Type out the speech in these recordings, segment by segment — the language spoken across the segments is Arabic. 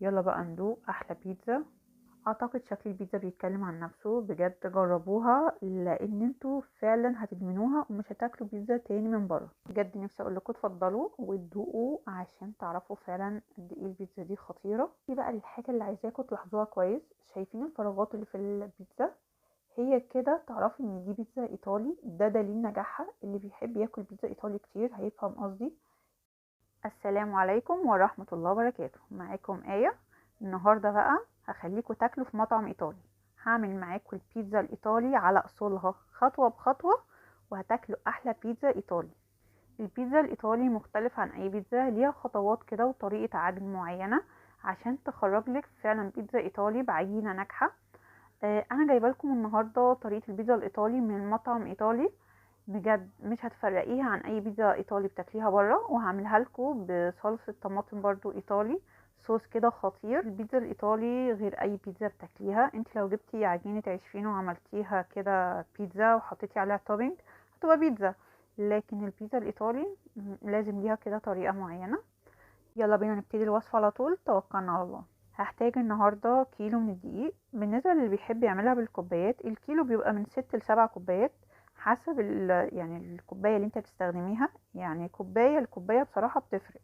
يلا بقى ندوق احلى بيتزا. اعتقد شكل البيتزا بيتكلم عن نفسه، بجد جربوها لان انتوا فعلا هتدمنوها ومش هتاكلوا بيتزا تاني من بره. بجد نفسي اقول لكم اتفضلوا وتدوقوا عشان تعرفوا فعلا قد ايه البيتزا دي خطيره. دي بقى الحاجه اللي عايزاكم تلاحظوها كويس، شايفين الفراغات اللي في البيتزا؟ هي كده تعرفي ان دي بيتزا ايطالي، ده دليل نجاحها. اللي بيحب ياكل بيتزا ايطالي كتير هيفهم قصدي. السلام عليكم ورحمة الله وبركاته، معاكم آية. النهاردة بقى هخليكم تاكلوا في مطعم إيطالي. هعمل معاكم البيتزا الإيطالي على أصولها خطوة بخطوة، وهتاكلوا أحلى بيتزا إيطالي. البيتزا الإيطالي مختلف عن أي بيتزا، ليها خطوات كده وطريقة عجن معينة عشان تخرجلك فعلا بيتزا إيطالي بعجينة ناجحة. أنا جايبة لكم النهاردة طريقة البيتزا الإيطالي من مطعم إيطالي، بجد مش هتفرقيها عن اي بيتزا ايطالي بتاكليها بره. وهعملها لكم بصلصه طماطم برضو ايطالي، صوص كده خطير. البيتزا الايطالي غير اي بيتزا بتاكليها. انت لو جبتي عجينه عيش فينو وعملتيها كده بيتزا وحطيتي عليها توبينج هتبقى بيتزا، لكن البيتزا الايطالي لازم ليها كده طريقه معينه. يلا بينا نبتدي الوصفه على طول، توكلنا على الله. هحتاج النهارده كيلو من الدقيق. بالنسبه للي بيحب يعملها بالكوبايات، الكيلو بيبقى من 6 ل7 كوبايات حسب يعني الكوبايه اللي انت بتستخدميها. يعني كوبايه لكوبايه بصراحه بتفرق،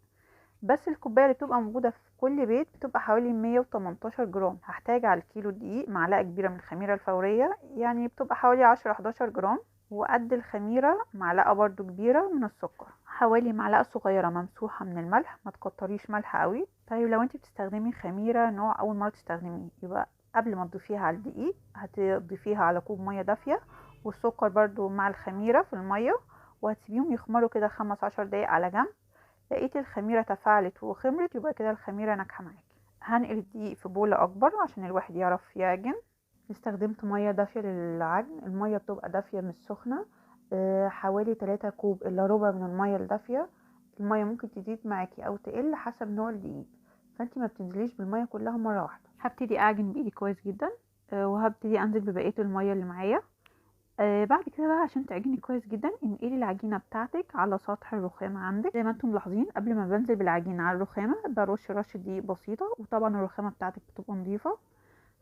بس الكوبايه اللي بتبقى موجوده في كل بيت بتبقى حوالي 118 جرام. هحتاج على الكيلو دقيق معلقه كبيره من الخميره الفوريه، يعني بتبقى حوالي 10 11 جرام. وقد الخميره معلقه برضو كبيره من السكر، حوالي معلقه صغيره ممسوحه من الملح، ما تكتريش ملح قوي. طيب لو انت بتستخدمي خميره نوع اول مره تستخدميه، يبقى قبل ما تضيفيها على الدقيق هتضيفيها على كوب ميه دافيه والسكر برضو مع الخميره في الميه، وهتسيبيهم يخمروا كده 15 دقايق على جنب. لقيت الخميره تفاعلت وخمرت، يبقى كده الخميره ناجحه معاكي. هنقل الدقيق في بولة اكبر عشان الواحد يعرف يعجن. استخدمت ميه دافيه للعجن، الميه بتبقى دافيه مش سخنه. حوالي 3 كوب الا ربع من الميه الدافيه. الميه ممكن تزيد معاكي او تقل حسب نوع الدقيق، فانتي ما بتنزليش بالميه كلها مره واحده. هبتدي اعجن بايدي كويس جدا، وهبتدي انزل ببقيه الميه اللي معايا. بعد كده بقى عشان تعجني كويس جدا، انقلي العجينه بتاعتك على سطح الرخامه عندك. زي ما انتم ملاحظين قبل ما بنزل بالعجينه على الرخامه برش رشه دقيق بسيطه، وطبعا الرخامه بتاعتك بتبقى نظيفه.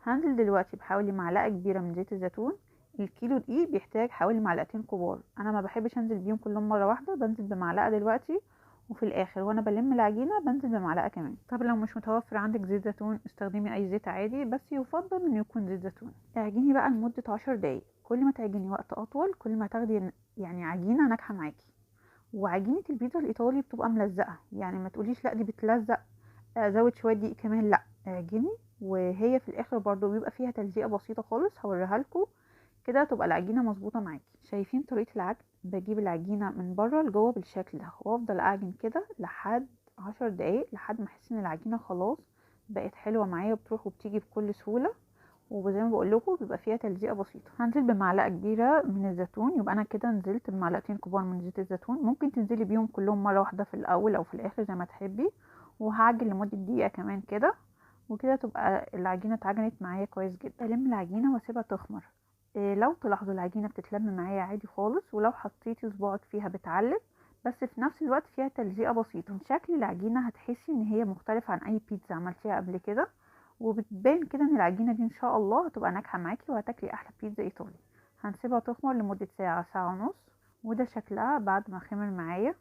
هنزل دلوقتي بحوالي معلقه كبيره من زيت الزيتون. الكيلو دقيق بيحتاج حوالي معلقتين كبار، انا ما بحبش انزل بيهم كلهم مره واحده، بنزل بمعلقه دلوقتي وفي الاخر وانا بلم العجينه بنزل بمعلقه كمان. طب لو مش متوفر عندك زيت زيتون استخدمي اي زيت عادي، بس يفضل انه يكون زيت زيتون. اعجني بقى لمده 10 دقايق، كل ما تعجني وقت اطول كل ما تاخدي يعني عجينه ناجحه معاكي. وعجينه البيتزا الايطالي بتبقى ملزقه، يعني ما تقوليش لا دي بتلزق ازود شويه دقيق كمان، لا اعجني. وهي في الاخر برضو بيبقى فيها تلزيقه بسيطه خالص هوريها لكم، كده تبقى العجينه مظبوطه معاكي. شايفين طريقه العجن؟ بجيب العجينه من بره لجوه بالشكل ده وافضل اعجن كده لحد 10 دقايق، لحد ما احس ان العجينه خلاص بقت حلوه معايا وبتروح وبتيجي بكل سهوله. وزي ما بقول لكم بيبقى فيها تلزيقه بسيطه. هنزل بمعلقه كبيره من الزيتون، يبقى انا كده نزلت بمعلقتين كبار من زيت الزيتون. ممكن تنزلي بيهم كلهم مره واحده في الاول او في الاخر زي ما تحبي. وهعجن لمده دقيقه كمان كده، وكده تبقى العجينه اتعجنت معايا كويس جدا. الم العجينه واسيبها تخمر. لو تلاحظوا العجينه بتتلم معايا عادي خالص، ولو حطيتي صباعك فيها بتعلم، بس في نفس الوقت فيها تلزيقه بسيطه. من شكل العجينه هتحسي ان هي مختلفه عن اي بيتزا عملتيها قبل كده، وبتبان كده ان العجينه دي ان شاء الله هتبقى ناجحه معاكي وهتاكلي احلى بيتزا ايطالي. هنسيبها تخمر لمده ساعه ساعه ونص، وده شكلها بعد ما خمر معايا.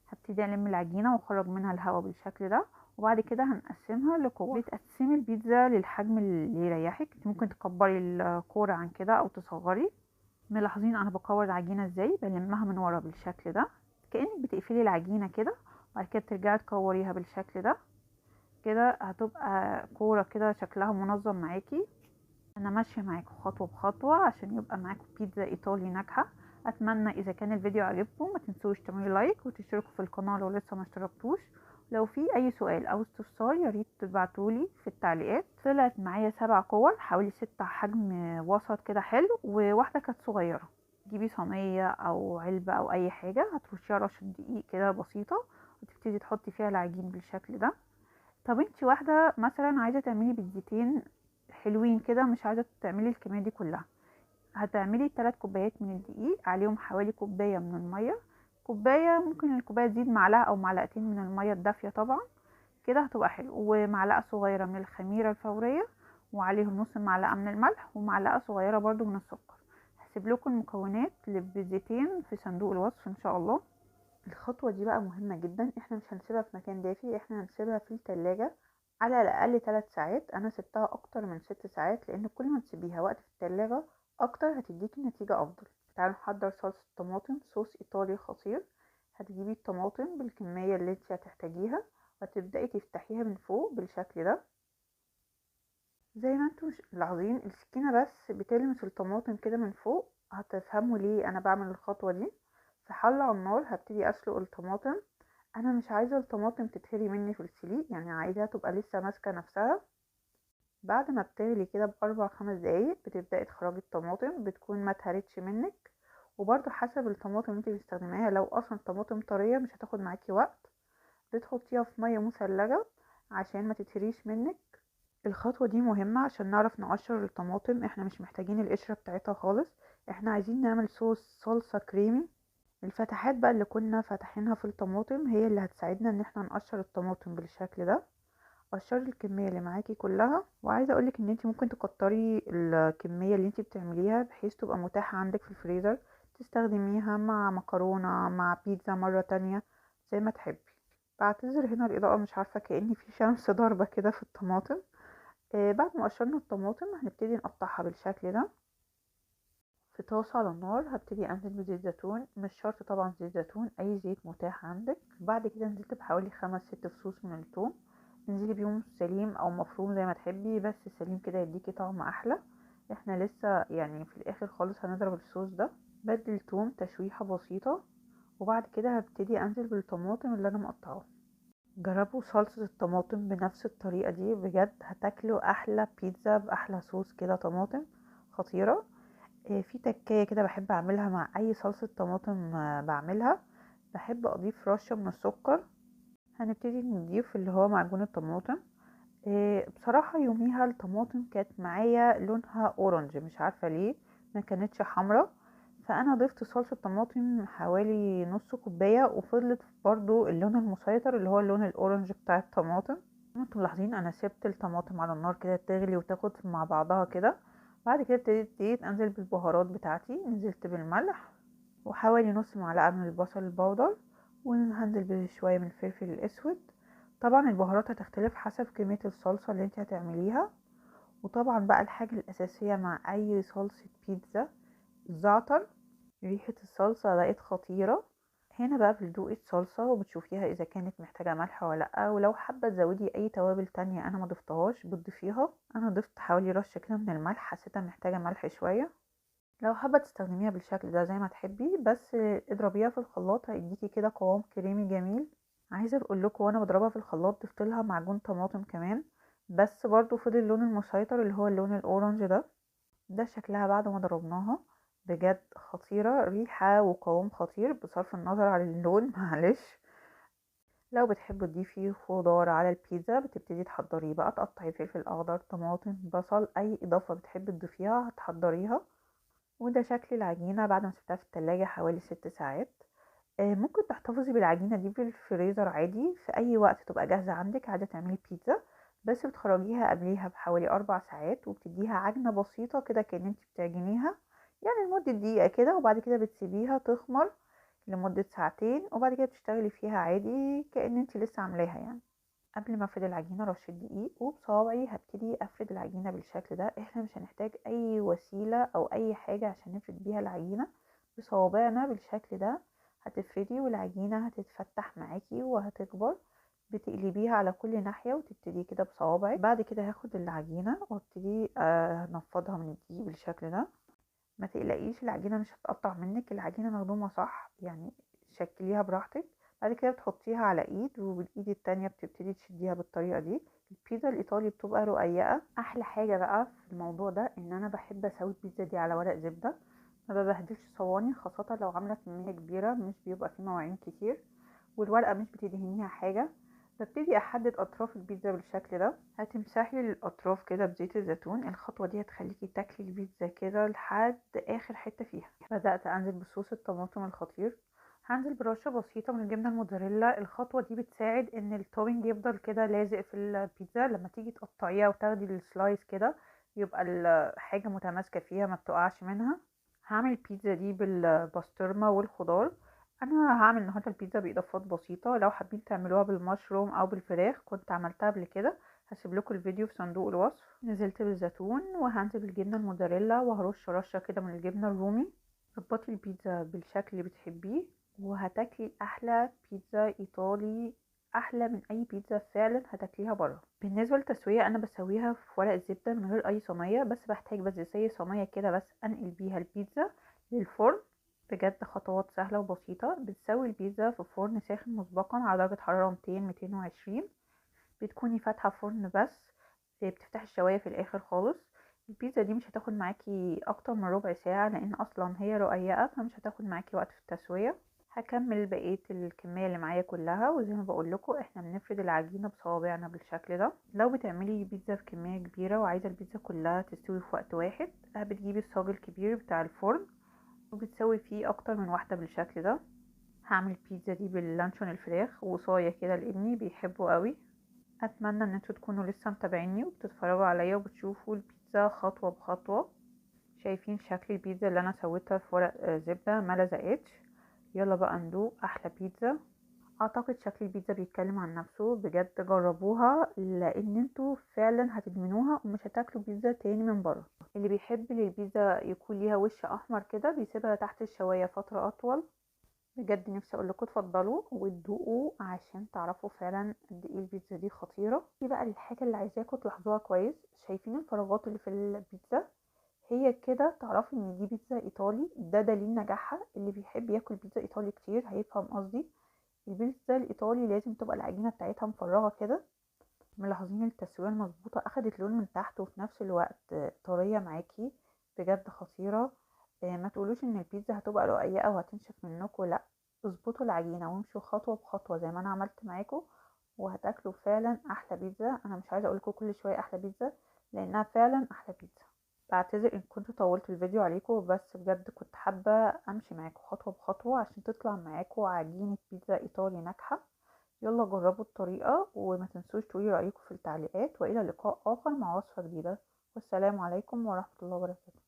هبتدي الم العجينه واخرج منها الهواء بالشكل ده، وبعد كده هنقسمها لكور. بتقسمي البيتزا للحجم اللي يريحك، انت ممكن تكبري الكوره عن كده او تصغري. ملاحظين انا بكور العجينه ازاي؟ بلمها من ورا بالشكل ده كأنك بتقفلي العجينه كده، وبعد كده بترجعي تكوريها بالشكل ده. كده هتبقى كورة كده شكلها منظم معاكي. انا ماشية معاكم خطوة بخطوة عشان يبقى معاكم بيتزا ايطالي ناجحة. اتمنى اذا كان الفيديو عجبكم ما تنسوش تعملوا لايك وتشتركوا في القناة لو لسه ما اشتركتوش. لو في اي سؤال او استفسار يا ريت تبعتولي في التعليقات. طلعت معايا 7 كور، حوالي 6 حجم وسط كده حلو، وواحدة كانت صغيرة. تجيبي صينية او علبة او اي حاجة هترشيها رشة دقيق كده بسيطة، وتبتدي تحطي فيها العجين بالشكل ده. طب انتي واحدة مثلا عايزة تعملي بيتزتين حلوين كده، مش عايزة تعملي الكمية دي كلها، هتعملي 3 كوبايات من الدقيق عليهم حوالي كوباية من المية. كوباية ممكن الكوباية تزيد معلقة او معلقتين من المية الدافية طبعا. كده هتبقى حلو. ومعلقه صغيره من الخميره الفوريه، وعليهم نص معلقه من الملح، ومعلقه صغيره برضو من السكر. هسيب لكم المكونات للبيتزتين في صندوق الوصف ان شاء الله. الخطوه دي بقى مهمه جدا، احنا مش هنسيبها في مكان دافي، احنا هنسيبها في التلاجة على الاقل 3 ساعات. انا سبتها اكتر من 6 ساعات، لان كل ما تسيبيها وقت في التلاجة اكتر هتديكي نتيجه افضل. تعالوا نحضر صلصه طماطم، صوص ايطالي خطير. هتجيبي الطماطم بالكميه اللي انت هتحتاجيها، وتبداي تفتحيها من فوق بالشكل ده. زي ما انتم ملاحظين السكينه بس بتلمس الطماطم كده من فوق. هتفهموا ليه انا بعمل الخطوه دي. في حله على النار هبتدي اسلق الطماطم. انا مش عايزه الطماطم تتهري مني في السليق، يعني عايزاها تبقى لسه ماسكه نفسها. بعد ما بتغلي كده ب4-5 دقايق بتبداي تخرجي الطماطم، بتكون ما اتهرتش منك. وبرضو حسب الطماطم اللي انت بتستخدميها، لو اصلا طماطم طريه مش هتاخد معاكي وقت. بتحطيها في ميه مثلجه عشان ما تتهريش منك. الخطوه دي مهمه عشان نعرف نقشر الطماطم، احنا مش محتاجين القشره بتاعتها خالص. احنا عايزين نعمل صوص صلصه كريمي. الفتحات بقى اللي كنا فاتحينها في الطماطم هي اللي هتساعدنا ان احنا نقشر الطماطم بالشكل ده. قشري الكميه اللي معاكي كلها، وعايزه اقولك ان انت ممكن تكتري الكميه اللي انت بتعمليها بحيث تبقى متاحه عندك في الفريزر، تستخدميها مع مكرونه مع بيتزا مره تانية زي ما تحبي. بعتذر هنا الاضاءه مش عارفه كأن في شمس ضاربه كده في الطماطم. بعد ما قشرنا الطماطم هنبتدي نقطعها بالشكل ده. في طاسة على النار هبتدي انزل بزيت زيتون، مش شرط طبعا زيت زيتون، اي زيت متاح عندك. بعد كده نزلت بحوالي 5-6 فصوص من الثوم. انزلي بيهم سليم او مفروم زي ما تحبي، بس سليم كده يديكي طعم احلى. احنا لسه يعني في الاخر خالص هنضرب الصوص ده. بدي الثوم تشويحة بسيطة، وبعد كده هبتدي انزل بالطماطم اللي انا مقطعاها. جربوا صلصة الطماطم بنفس الطريقة دي، بجد هتاكلوا احلى بيتزا باحلى صوص كده طماطم خطيرة. في تكاية كده بحب اعملها مع اي صلصة طماطم بعملها، بحب اضيف رشة من السكر. هنبتدي نضيف اللي هو معجون الطماطم. بصراحة يوميها الطماطم كانت معايا لونها اورنج، مش عارفة ليه ما كانتش حمرا. فانا ضفت صلصة طماطم حوالي نص كوباية، وفضلت برضو اللون المسيطر اللي هو اللون الاورنج بتاع الطماطم. انتم ملاحظين انا سبت الطماطم على النار كده تغلي وتاخد مع بعضها كده. بعد كده ابتديت انزل بالبهارات بتاعتي، نزلت بالملح وحوالي نص معلقة من البصل البودر، وهنزل بشوية من الفلفل الاسود. طبعا البهارات هتختلف حسب كمية الصلصة اللي انت هتعمليها. وطبعا بقى الحاجة الأساسية مع أي صلصة بيتزا، الزعتر. ريحة الصلصة بقت خطيرة. هنا بقى بتدوقي الصلصة وبتشوفيها إذا كانت محتاجة ملح ولا لأ، ولو حابة تزودي أي توابل تانية أنا ما ضفتهاش بتضيفيها. أنا ضفت حوالي رشة كده من الملح، حسيتها محتاجة ملح شوية. لو حابة تستخدميها بالشكل ده زي ما تحبي، بس اضربيها في الخلاط هيديكي كده قوام كريمي جميل. عايزة اقول لكم وانا بضربها في الخلاط ضفت لها معجون طماطم كمان، بس برضو فضل اللون المسيطر اللي هو اللون الاورنج ده. ده شكلها بعد ما ضربناها. بجد خطيرة، ريحة وقوام خطير بصرف النظر عن اللون معلش. لو بتحبوا تضيفي خضار على البيتزا بتبتدي تحضريه بقى، تقطعي فلفل اخضر، طماطم، بصل، اي اضافة بتحبي تضيفيها هتحضريها. وده شكل العجينة بعد ما سبتها في التلاجة حوالي 6 ساعات. ممكن تحتفظي بالعجينة دي في الفريزر عادي، في اي وقت تبقى جاهزة عندك عايزة تعملي بيتزا. بس بتخرجيها قبليها بحوالي 4 ساعات، وبتديها عجنة بسيطة كده كأن انت بتعجنيها، يعني لمدة دقيقة كده. وبعد كده بتسيبيها تخمر لمدة ساعتين، وبعد كده بتشتغلي فيها عادي كأن انت لسه عاملاها يعني. قبل ما افرد العجينة رشة دقيق، وبصوابعي هبتدي افرد العجينة بالشكل ده. احنا مش هنحتاج اي وسيلة او اي حاجة عشان نفرد بيها العجينة. بصوابعنا بالشكل ده هتفردي، والعجينة هتتفتح معاكي وهتكبر. بتقلبيها على كل ناحية وتبتدي كده بصوابعك. بعد كده هاخد العجينة وابتدي انفضها من الدقيق بالشكل ده. ما تقلقيش العجينة مش هتقطع منك، العجينة مخدومة صح يعني، شكليها براحتك. بعد كده بتحطيها على ايد، وبالايد التانية بتبتدي تشديها بالطريقة دي. البيتزا الايطالي بتبقى رقيقة. احلى حاجة بقى في الموضوع ده ان انا بحب اسوي البيتزا دي على ورق زبدة. ما ببهدلش صواني، خاصة لو عاملة كمية كبيرة مش بيبقى فيه مواعين كتير، والورقة مش بتدهنيها حاجة. ببتدي احدد اطراف البيتزا بالشكل ده. هتمسحي الاطراف كده بزيت الزيتون، الخطوه دي هتخليكي تاكلي البيتزا كده لحد اخر حته فيها. بدات انزل بصوص الطماطم الخطير. هنزل برشة بسيطة من الجبنة الموتزاريلا. الخطوة دي بتساعد ان التوبينج يفضل كده لازق في البيتزا، لما تيجي تقطعيها وتاخدي السلايس كده يبقى الحاجة متماسكة فيها ما بتقعش منها. هعمل البيتزا دي بالبسطرمة والخضار. انا هعمل النهارده البيتزا باضافات بسيطة، لو حابين تعملوها بالمشروم او بالفراخ كنت عملتها قبل كده، هسيب لكم الفيديو في صندوق الوصف. نزلت بالزيتون وهنزل بالجبنة الموتزاريلا وهرش رشة كده من الجبنة الرومي. ظبطي البيتزا بالشكل اللي بتحبيه وهتاكلي احلى بيتزا ايطالي، احلى من اي بيتزا فعلا هتاكليها بره. بالنسبه للتسويه انا بسويها في ورق الزبده من غير اي صينيه، بس بحتاج بس زي صينيه كده بس انقل بيها البيتزا للفرن. بجد خطوات سهله وبسيطه. بتسوي البيتزا في فرن ساخن مسبقا على درجه حراره 200 220. بتكوني فاتحه فرن بس بتفتحي الشوايه في الاخر خالص. البيتزا دي مش هتاخد معاكي اكتر من ربع ساعه لان اصلا هي رقيقه، فمش هتاخد معاكي وقت في التسويه. هكمل بقيه الكميه اللي معايا كلها، وزي ما بقول لكم احنا بنفرد العجينه بصوابعنا بالشكل ده. لو بتعملي بيتزا بكميه كبيره وعايزه البيتزا كلها تستوي في وقت واحد، بتجيبي الصاج الكبير بتاع الفرن وبتسوي فيه اكتر من واحده بالشكل ده. هعمل البيتزا دي باللانشون الفراخ وصايه كده لابني بيحبه قوي. اتمنى ان انتوا تكونوا لسه متابعيني وبتتفرجوا عليا وبتشوفوا البيتزا خطوه بخطوه. شايفين شكل البيتزا اللي انا سويتها في ورق زبده ما لزقتش؟ يلا بقى ندوق احلى بيتزا. اعتقد شكل البيتزا بيتكلم عن نفسه. بجد جربوها لان انتوا فعلا هتدمنوها ومش هتاكلوا بيتزا تاني من بره. اللي بيحب البيتزا يكون ليها وش احمر كده بيسيبها تحت الشوايه فتره اطول. بجد نفسي اقول لكم اتفضلوا وتدوقوا عشان تعرفوا فعلا قد ايه البيتزا دي خطيره. دي بقى الحاجه اللي عايزاكم تلاحظوها كويس. شايفين الفراغات اللي في البيتزا؟ هي كده تعرفي ان دي بيتزا ايطالي. ده دليل نجاحها. اللي بيحب ياكل بيتزا ايطالي كتير هيفهم قصدي. البيتزا الايطالي لازم تبقى العجينه بتاعتها مفرغه كده. ملاحظين التسويه المظبوطه؟ اخدت لون من تحت وفي نفس الوقت طريه معاكي. بجد خطيره. ما تقولوش ان البيتزا هتبقى رقيقه وهتنشف منكم، لا. اظبطوا العجينه وامشوا خطوه بخطوه زي ما انا عملت معاكم وهتاكلوا فعلا احلى بيتزا. انا مش عايزه اقول لكم كل شويه احلى بيتزا لانها فعلا احلى بيتزا. بعتذر ان كنت طولت الفيديو عليكم، بس بجد كنت حابه امشي معاكم خطوه بخطوه عشان تطلع معاكم عجينه بيتزا ايطالي ناجحه. يلا جربوا الطريقه وما تنسوش تقولي رايكم في التعليقات، والى لقاء اخر مع وصفه جديده. والسلام عليكم ورحمه الله وبركاته.